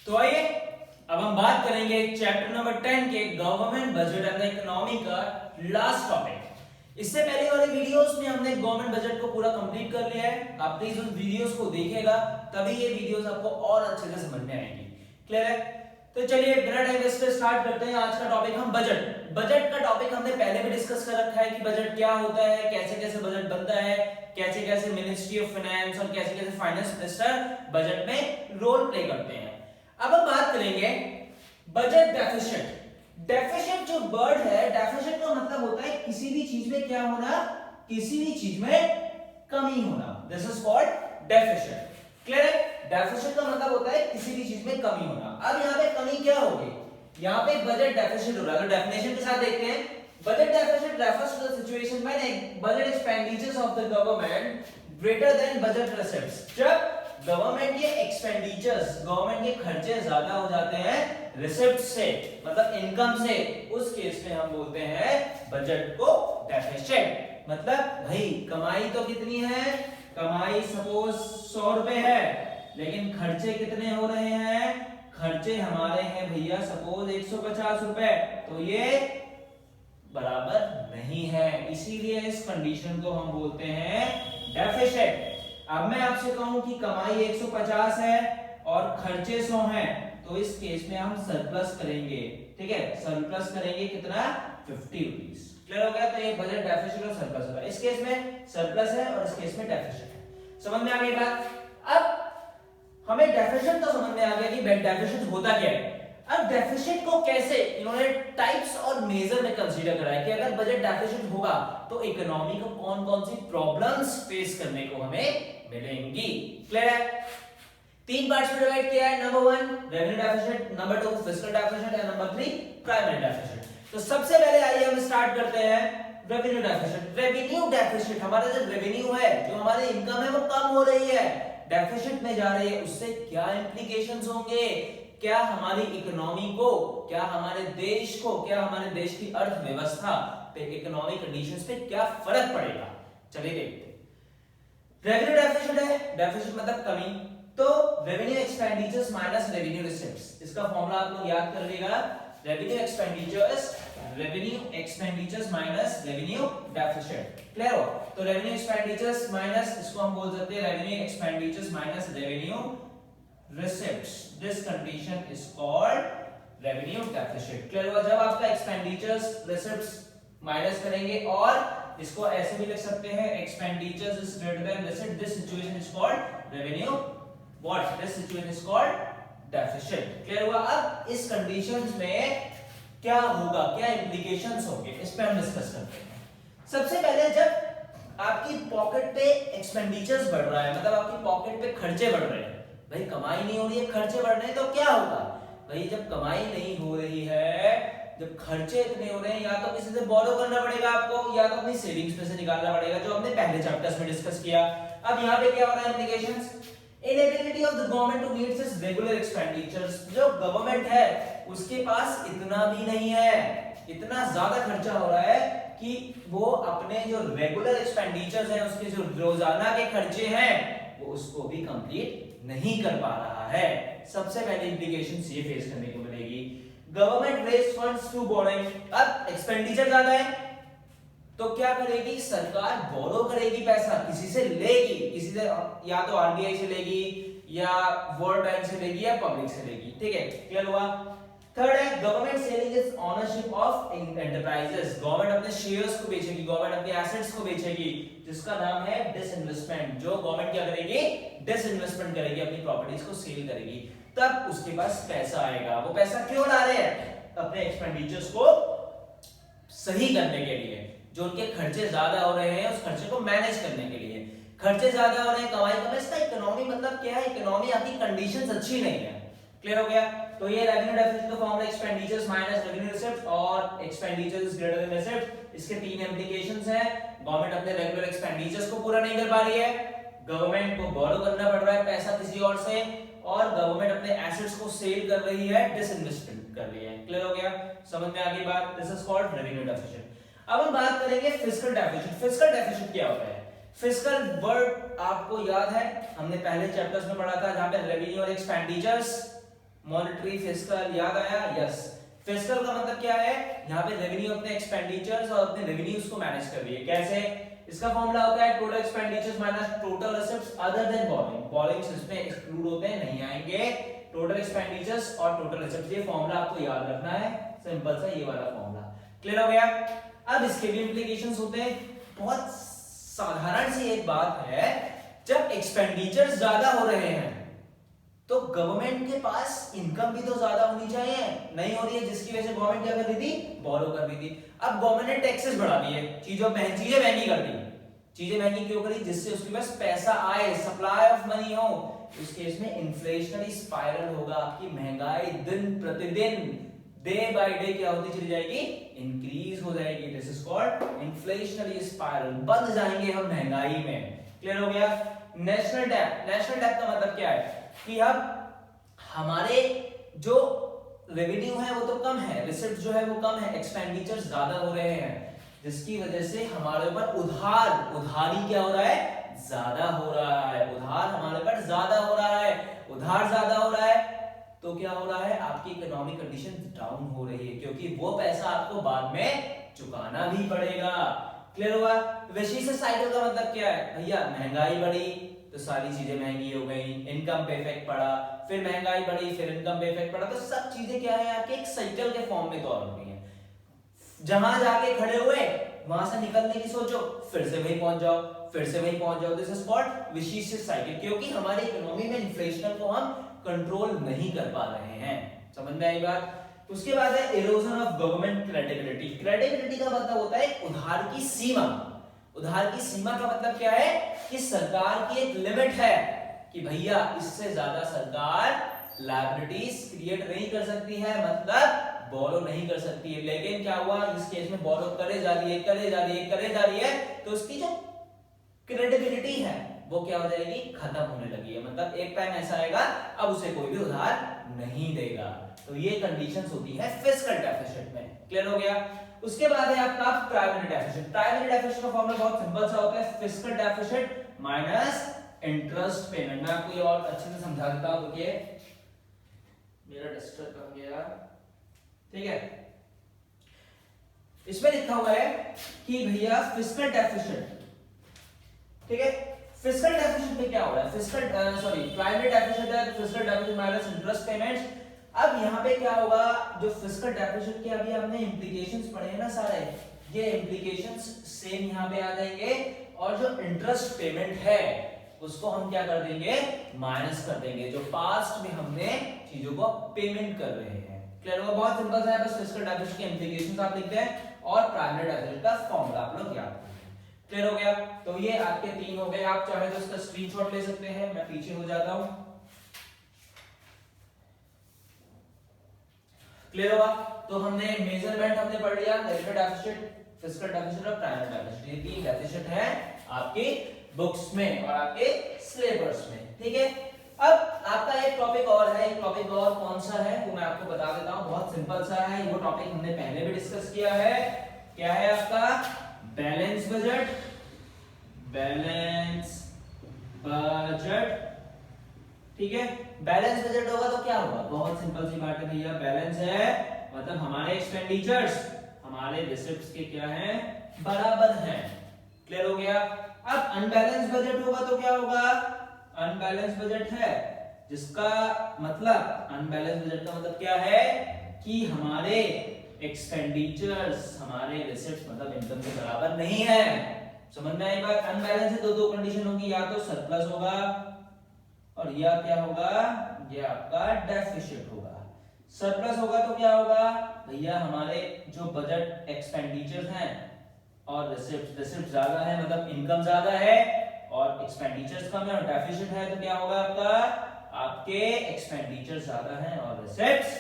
तो आइए अब हम बात करेंगे चैप्टर नंबर 10 के गवर्नमेंट बजट एंड इकोनॉमी का लास्ट टॉपिक। इससे पहले वाले वीडियोस में हमने गवर्नमेंट बजट को पूरा कंप्लीट कर लिया है। आप प्लीज उन वीडियोस को देखिएगा, तभी ये वीडियोस आपको और अच्छे से समझ में आएंगी। क्लियर है? तो चलिए बिना टाइम वेस्ट के स्टार्ट करते हैं आज का टॉपिक। हम बजट का टॉपिक हमने पहले भी डिस्कस कर रखा है कि बजट क्या होता है, कैसे कैसे बजट बनता है, कैसे कैसे मिनिस्ट्री ऑफ फाइनेंस और कैसे कैसे फाइनेंस मिनिस्टर बजट में रोल प्ले करते हैं। अब हम बात करेंगे बजट डेफिसिट। डेफिसिट जो वर्ड है, डेफिसिट का मतलब होता है किसी भी चीज में क्या होना, किसी भी चीज में कमी होना। This is called deficit. Clear है? डेफिसिट का मतलब होता है किसी भी चीज में कमी होना। अब यहाँ पे कमी क्या होगी, यहाँ पे बजट डेफिसिट हो रहा है। तो डेफिनेशन के साथ देखते हैं। Budget deficit refers to the situation when budget expenditures of the government greater than budget receives. जब गवर्नमेंट के एक्सपेंडिचर्स, गवर्नमेंट के खर्चे ज्यादा हो जाते हैं रिसिप्ट से, मतलब इनकम से, उस केस में हम बोलते हैं बजट को डेफिसिट। मतलब भाई कमाई तो कितनी है, कमाई सपोज 100 रुपए है, लेकिन खर्चे कितने हो रहे हैं, खर्चे हमारे हैं भैया सपोज 150 रुपए, तो ये बराबर नहीं है। इसीलिए इस कंडीशन को हम बोलते हैं डेफिसिट। अब मैं आपसे कहूं कि कमाई 150 है और खर्चे 100 हैं, तो इस केस में हम सरप्लस करेंगे। ठीक है, सरप्लस करेंगे कितना, 50 रुपीस। क्लियर हो गया? तो ये बजट डेफिसिट और सरप्लस होगा। इस केस में सरप्लस है और इस केस में डेफिसिट है। समझ में आ गई बात? अब हमें डेफिसिट तो समझ में आ गया कि डेफिसिट होता क्या है। अब डेफिसिट को कैसे इन्होंने टाइप्स और मेजर में कंसीडर करा है कि अगर बजट डेफिसिट होगा तो इकोनॉमी को कौन कौन सी प्रॉब्लम्स फेस करने को हमें मिलेंगी। क्लियर है? 3 पार्ट्स में डिवाइड किया है। Number 1 revenue deficit, number 2 fiscal deficit and number 3 primary deficit. तो सबसे पहले आइए हम स्टार्ट करते हैं रेवेन्यू डेफिसिट। रेवेन्यू डेफिसिट, हमारा जो रेवेन्यू है, जो हमारी इनकम है, वो कम हो रही है, डेफिसिट में जा रही है। उससे क्या इंप्लीकेशंस होंगे, क्या हमारी इकोनॉमी को, क्या हमारे देश को, क्या हमारे देश की अर्थव्यवस्था पे, इकोनॉमिक कंडीशंस पे क्या फर्क पड़ेगा, चलिए देखते हैं। रेवेन्यू डेफिसिट है, डेफिसिट मतलब कमी, तो revenue expenditures minus revenue receives. इसका फॉर्मूला आप लोग याद कर लीजिएगा, revenue expenditures minus revenue deficit. Clear हो? तो रेवेन्यू एक्सपेंडिचर्स माइनस, इसको हम बोल सकते हैं revenue expenditures minus revenue receives. This condition is called revenue deficit. Clear हुआ? जब आपका एक्सपेंडिचर्स रिसीव्स माइनस करेंगे, और इसको ऐसे भी लिख सकते हैं expenditures is greater than receives, this situation is called revenue what, this situation is called deficit. Clear हुआ? अब इस कंडीशंस में क्या होगा, क्या इंप्लीकेशंस होंगे, इस पे हम डिस्कस करते हैं। सबसे पहले जब आपकी पॉकेट पे एक्सपेंडिचर्स बढ़ रहा है, मतलब आपकी पॉकेट पे खर्चे बढ़ रहे हैं, भाई कमाई नहीं हो रही है, खर्चे बढ़ रहे हैं, तो क्या होगा भाई, जब कमाई नहीं हो रही है, जब खर्चे इतने हो रहे हैं, या तो किसी से बोरो करना पड़ेगा आपको, या तो अपनी सेविंग्स में से निकालना पड़ेगा, जो हमने पहले चैप्टर्स में डिस्कस किया। अब यहाँ पे क्या हो रहा है implications, inability of the government to meet its regular expenditures. जो गवर्नमेंट है उसके पास इतना भी नहीं है, इतना ज्यादा खर्चा हो रहा है कि वो अपने जो रेगुलर एक्सपेंडिचर्स हैं, उसके जो रोजाना के खर्चे हैं, वो उसको भी कंप्लीट नहीं कर पा रहा है। सबसे पहले इंप्लीकेशंस ये फेस करने को मिलेगी। Government raise funds to borrowing. अब एक्सपेंडिचर ज्यादा है तो क्या करेगी सरकार, बोरो करेगी, पैसा किसी से लेगी, किसी से, या तो आरबीआई से लेगी, या वर्ल्ड बैंक से लेगी, या पब्लिक से लेगी। ठीक है, क्लियर हुआ? थर्ड है government selling is ownership of enterprises. Government अपने शेयर्स को बेचेगी, गवर्नमेंट अपने एसेट्स को बेचेगी, जिसका नाम है डिसइन्वेस्टमेंट। जो गवर्नमेंट क्या करेगी, डिसइन्वेस्टमेंट करेगी, अपनी प्रॉपर्टीज को सेल करेगी, तब उसके पास पैसा आएगा। वो पैसा क्यों ला रहे हैं, अपने एक्सपेंडिचर्स को सही करने के लिए, जो उनके खर्चे ज्यादा हो रहे हैं उस खर्चे को मैनेज करने के लिए। खर्चे ज्यादा हो रहे हैं, कमाई कम है, इसका इकोनॉमी मतलब क्या है, इकोनॉमी आपकी कंडीशंस अच्छी नहीं है। क्लियर हो गया? तो ये रेवेन्यू डेफिसिट का formula expenditures minus revenue received और एक्सपेंडिचर्स ग्रेटर देन रिसीव्ड। इसके 3 इंप्लीकेशंस हैं। गवर्नमेंट अपने रेगुलर एक्सपेंडिचर्स को पूरा नहीं कर पा रही है, गवर्नमेंट को बोरो करना पड़ रहा है पैसा किसी और से, और गवर्नमेंट अपने एसेट्स को सेल कर रही है, डिसइन्वेस्टमेंट कर रही है। क्लियर हो गया? समझ में आ गई बात? This is called revenue deficit. अब हम बात करेंगे फिस्कल डेफिसिट। फिस्कल डेफिसिट क्या होता है? फिस्कल वर्ड आपको याद है, हमने पहले चैप्टर्स में पढ़ा था, जहां पे रेवेन्यू और एक्सपेंडिचर्स मॉनेटरी फिस्कल याद आया? यस। फिस्कल का मतलब क्या है? यहाँ पे रेवेन्यू अपने एक्सपेंडिचर्स और अपने रेवेन्यूज को मैनेज कर रही है। कैसे? इसका फॉर्मूला होता है total expenditures minus total रेसिप्ट्स other than borrowing. Borrowings इसमें एक्सक्लूड होते हैं, नहीं आएंगे। टोटल एक्सपेंडिचर्स और टोटल रेसिप्ट्स, ये फॉर्मूला आपको याद रखना है, सिंपल सा ये वाला फॉर्मूला। क्लियर हो गया? अब इसके भी इंप्लीकेशंस होते हैं। बहुत साधारण सी एक बात है, जब एक्सपेंडिचर्स ज्यादा हो रहे हैं तो गवर्नमेंट के पास इनकम भी तो ज्यादा होनी चाहिए, नहीं हो रही है, जिसकी वजह से गवर्नमेंट क्या कर रही थी? बोरो कर रही थी। अब गवर्नमेंट ने टैक्सेस बढ़ा दिए, चीजें महंगी कर दी। चीजें महंगी क्यों करी? जिससे उसके पास पैसा आए, सप्लाई ऑफ मनी हो। इस केस में इन्फ्लेशनरी स्पाइरल होगा, आपकी महंगाई दिन प्रतिदिन डे बाय डे क्या होती चली जाएगी? इंक्रीज हो जाएगी। This is called inflationary spiral. बंध जाएंगे हम महंगाई में। क्लियर हो गया? नेशनल डेब्ट। नेशनल डेब्ट का मतलब क्या है कि अब हमारे जो रेवेन्यू है वो तो कम है, रिसिप्ट जो है वो कम है, एक्सपेंडिचर ज्यादा हो रहे हैं, जिसकी वजह से हमारे ऊपर उधारी क्या हो रहा है? ज्यादा हो रहा है। उधार हमारे ऊपर ज्यादा हो रहा है। उधार ज्यादा हो रहा है तो क्या हो रहा है? आपकी इकोनॉमिक कंडीशन डाउन हो रही है, क्योंकि वो पैसा आपको बाद में चुकाना भी पड़ेगा। क्लियर हुआ? विशिष्ट साइकिल का मतलब क्या है? भैया महंगाई बढ़ी तो सारी चीजें महंगी हो गई, इनकम पे इफेक्ट पड़ा, फिर महंगाई बढ़ी, फिर इनकम पे इफेक्ट पड़ा, तो सब चीजें क्या है? आपके एक साइकिल के फॉर्म में तौर हो रही है। जहां जाके खड़े हुए वहां से निकलने की सोचो, फिर से वहीं पहुंच जाओ, फिर से वहीं पहुंच जाओ। दिस इज कॉल्ड विशिष्ट साइकिल, क्योंकि हमारी इकोनॉमी में इन्फ्लेशन को हम कंट्रोल नहीं कर पा रहे हैं। समझ में आई बात? उसके बाद है erosion of government credibility. Credibility का मतलब होता है उधार की सीमा। उधार की सीमा का मतलब क्या है? कि सरकार की एक लिमिट है कि भैया इससे ज्यादा सरकार लायबिलिटीज क्रिएट नहीं कर सकती है, मतलब बोरो नहीं कर सकती है। लेकिन क्या हुआ? इस केस में बोरो करे जा रही है, तो उसकी जो क्रेडिबिलिटी है वो क्या हो जाएगी? खत्म होने लगी है। मतलब एक टाइम ऐसा आएगा अब उसे कोई भी उधार नहीं देगा। तो ये कंडीशंस होती है फिस्कल डेफिसिट में। क्लियर हो गया? उसके बाद है आपका प्राइमरी डेफिसिट। प्राइमरी डेफिसिट का फॉर्मूला बहुत सिंपल सा होता है, fiscal deficit minus interest payment. मैं आपको ये और अच्छे से समझा देता हूं, देखिए मेरा डस्टर कम गया, ठीक है। इसमें लिखा हुआ है कि भैया फिस्कल डेफिसिट, ठीक है। फिस्कल डेफिसिट में क्या हो रहा है? प्राइमरी डेफिसिट है तो fiscal deficit minus interest payments. अब यहाँ पे क्या होगा? जो फिस्कल डेफिसिट के अभी हमने इंप्लीकेशंस पढ़े हैं ना सारे, ये इंप्लीकेशंस सेम यहाँ पे आ जाएंगे, और जो इंटरेस्ट पेमेंट है उसको हम क्या कर देंगे? माइनस कर देंगे, जो पास्ट में हमने चीजों को पेमेंट कर रहे हैं। क्लियर होगा? बहुत सिंपल सा है, बस फिस्कल डेफिसिट के इंप्लीकेशंस आप लिखते हैं और प्राइमरी डेफिसिट का फॉर्मूला आप लोग याद रखें। क्लियर हो गया? तो ये आपके 3 हो गए। आप चाहे तो इसका स्क्रीनशॉट ले सकते हैं, मैं पीछे हो जाता हूं। क्लियर हुआ? तो हमने मेजरमेंट हमने पढ़ लिया, नेगेटिव डेफिसिट, फिस्कल डेफिसिट और प्राइमरी डेफिसिट। ये 3 डेफिसिट है आपके बुक्स में और आपके सिलेबस में, ठीक है। अब आपका एक टॉपिक और है, एक टॉपिक और कौन सा है वो मैं आपको बता देता हूं। बहुत सिंपल सा है, वो टॉपिक हमने पहले भी डिस्कस किया है। क्या है आपका? Balance budget. बैलेंस बजट, ठीक है। बैलेंस बजट होगा तो क्या होगा? बहुत सिंपल सी बात है भैया, बैलेंस है मतलब हमारे एक्सपेंडिचर्स हमारे रिसिप्ट्स के क्या हैं? बराबर हैं। क्लियर हो गया? अब अनबैलेंस बजट होगा तो क्या होगा? अनबैलेंस बजट है जिसका मतलब, अनबैलेंस बजट का मतलब क्या है? कि हमारे एक्सपेंडिचर्स हमारे रिसिप्ट्स मतलब इनकम के बराबर नहीं है। समझ में आई बात? अनबैलेंस है तो दो कंडीशन होगी, या तो सरप्लस होगा और या क्या होगा? ये आपका डेफिसिट होगा। सरप्लस होगा तो क्या होगा? भैया हमारे जो बजट एक्सपेंडिचर्स हैं और रिसिप्ट ज्यादा है, मतलब इनकम ज्यादा है और एक्सपेंडिचर्स कम है, और डेफिसिट है तो क्या होगा आपका? आपके एक्सपेंडिचर ज्यादा है और रिसिप्ट्स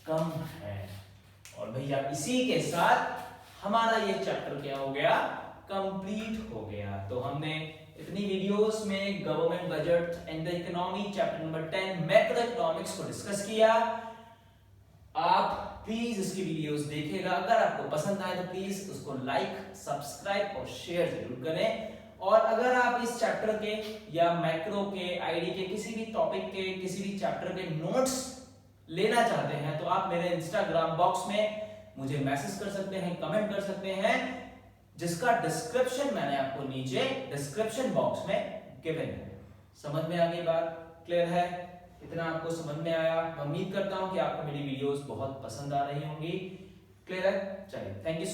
कम है। और भैया इसी के साथ हमारा ये चैप्टर क्या हो गया? कंप्लीट हो गया। तो हमने इतनी वीडियोस में government budget and the economy chapter number 10 macro economics को डिस्कस किया। आप प्लीज इसकी वीडियोस देखिएगा, अगर आपको पसंद आए तो प्लीज उसको लाइक, सब्सक्राइब और शेयर जरूर करें। और अगर आप इस चैप्टर के या मैक्रो के, आईडी के, किसी भी टॉपिक के, किसी भी चैप्टर के नोट्स लेना चाहते हैं तो आप मेरे इंस्टाग्राम बॉक्स में मुझे मैसेज कर सकते हैं, कमेंट कर सकते हैं, जिसका डिस्क्रिप्शन मैंने आपको नीचे डिस्क्रिप्शन बॉक्स में गिवन है। समझ में आ गई बात? क्लियर है? इतना आपको समझ में आया? मैं उम्मीद करता हूं कि आपको मेरी वीडियोस बहुत पसंद आ रही होंगी। क्लियर है? चलिए, थैंक यू।